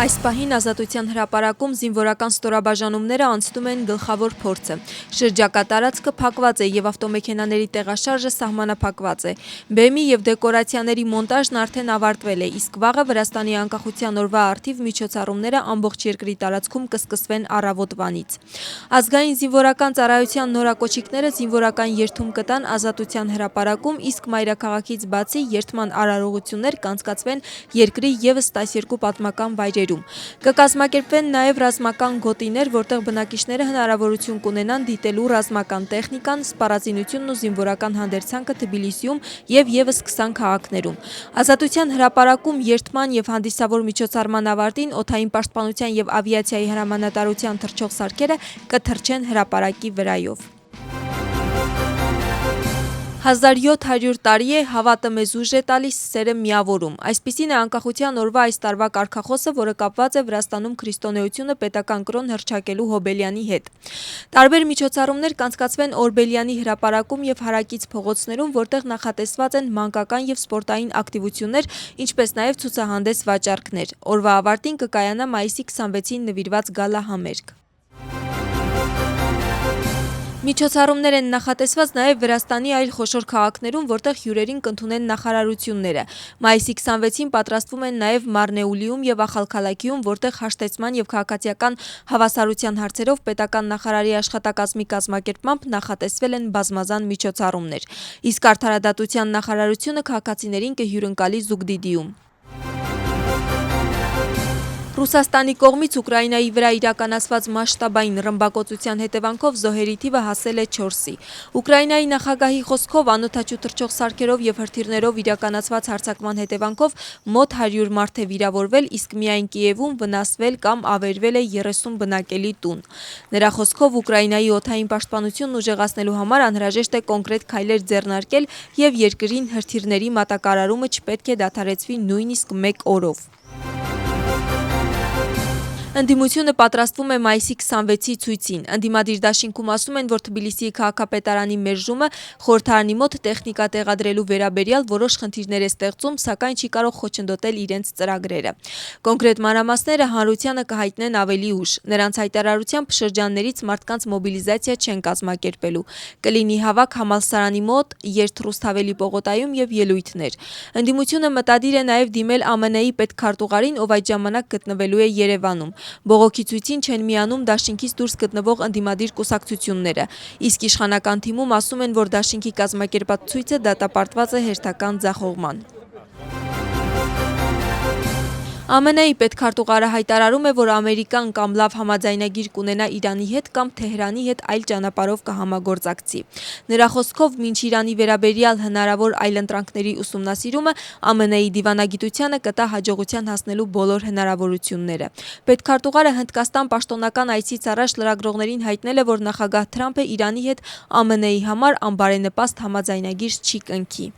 Այս պահին Ազատության հրապարակում զինվորական ստորաբաժանումները անցնում են գլխավոր փորձը։ Շրջակա տարածքը փակված է եւ ավտոմեքենաների տեղաշարժը սահմանափակված է։ Բեմի եւ դեկորացիաների մոնտաժն արդեն ավարտվել է, իսկ վաղը Վրաստանի անկախության օրվա առթիվ միջոցառումները ամբողջ երկրի տարածքում կսկսվեն առավոտվանից։ Ազգային զինվորական ծառայության նորակոչիկները զինվորական երթում կտան Ազատության հրապարակում, իսկ մայրաքաղաքից բացի երթման արարողություններ կանցկացվեն երկրի եւս 12 պատմական վայրերում։ Կկազմակերպվեն նաև ռազմական գոտիներ, որտեղ բնակիչները հնարավորություն կունենան դիտելու ռազմական տեխնիկան, սպառազինությունն ու զինվորական հանդերձանքը Թբիլիսիում եւ եւս 20 քաղաքներում։ Ազատության հրապարակում երթման եւ հանդիսավոր միջոցառման ավարտին օդային պաշտպանության եւ ավիացիայի հրամանատարության թռչող սարքերը կթռչեն հրապարակի վրայով։ 1700 տարի է, հավատը մեզ ուժ է տալիս, սերը միավորում։ Այսպիսին է անկախության օրվա այս տարվա կարգախոսը, որը կապված է Վրաստանում քրիստոնեությունը պետական կրոն հռչակելու Հոբելյանի հետ։ Տարբեր միջոցառումներ կանցկացվեն Օրբելյանի հրապարակում եւ հարակից փողոցներում, որտեղ նախատեսված են մանկական եւ սպորտային ակտիվություններ, ինչպես նաեւ ցուցահանդես վաճառքներ։ Օրվա ավարտին կկայանա մայիսի 26-ին նվիրված գալա համերգ։ Միջոցառումներ են նախատեսված նաև Վրաստանի այլ խոշոր քաղաքներում, որտեղ հյուրերին կընդունեն նախարարությունները։ Մայիսի 26-ին պատրաստվում են նաև Մարնեուլիում եւ Ախալքալաքիում, որտեղ հաշտեցման եւ քաղաքացիական հավասարության հարցերով պետական նախարարի աշխատակազմի կազմակերպմամբ նախատեսվել են բազմազան միջոցառումներ։ Իսկ Արդարադատության նախարարությունը քաղաքացիներին կհյուրընկալի Զուգդիդիում։ Ռուսաստանի կողմից Ուկրաինայի վրա իրականացված մասշտաբային ռմբակոծության հետևանքով զոհերի թիվը հասել է 4-ի։ Ուկրաինայի նախագահի խոսքով անօդաչու թռչող սարքերով եւ հրթիռներով իրականացված հարձակման հետևանքով մոտ 100 մարդ է վիրավորվել, իսկ միայն Կիևում վնասվել կամ ավերվել է 30 բնակելի տուն։ Նրա խոսքով Ուկրաինայի օդային պաշտպանությունն ուժեղացնելու համար անհրաժեշտ է կոնկրետ քայլեր ձեռնարկել եւ երկրին հրթիռների մատակարարումը չպետք է դադարեցվի նույնիսկ 1 օրով։ Ընդդիմությունը պատրաստվում է մայիսի 26-ի ցույցին։ Ընդդիմադիր դաշինքում ասում են, որ Թբիլիսիի քաղաքապետարանի մերժումը խորհրդարանի մոտ տեխնիկա տեղադրելու վերաբերյալ որոշ խնդիրներ է ստեղծում, սակայն չի կարող խոչընդոտել իրենց ծրագրերը։ Կոնկրետ մանրամասները հանրությանը կհայտնեն ավելի ուշ։ Նրանց հայտարարությամբ շրջաններից մարդկանց մոբիլիզացիա չեն կազմակերպելու։ Կլինի հավաք համալսարանի մոտ, Երթ-Ռուսթավելի պողոտայում եւ ելույթներ։ Ընդդիմությունը մտադիր է նաեւ դիմել ԱՄՆ-ի պետքարտուղարին, ով այդ ժամանակ գտնվելու է Երևանում։ Բողոքի ցույցին չեն միանում դաշինքից դուրս գտնվող ընդդիմադիր կուսակցությունները, իսկ իշխանական թիմում ասում են, որ դաշինքի կազմակերպած ցույցը դատապարտված է հերթական ձախողման։ ԱՄՆ-ի պետքարտուղարը հայտարարում է, որ Ամերիկան կամ լավ համաձայնագիր կունենա Իրանի հետ կամ Թեհրանի հետ այլ ճանապարհով կհամագործակցի։ Նրա խոսքով մինչ Իրանի վերաբերյալ հնարավոր այլընտրանքների ուսումնասիրումը ԱՄՆ-ի դիվանագիտությանը կտա հաջողության հասնելու բոլոր հնարավորությունները։ Պետքարտուղարը Հնդկաստան պաշտոնական այցից առաջ լրագրողներին հայտնել է, որ նախագահ Թրամփը Իրանի հետ ԱՄՆ-ի համար անբարենպաստ համաձայնագիր չի կնքի։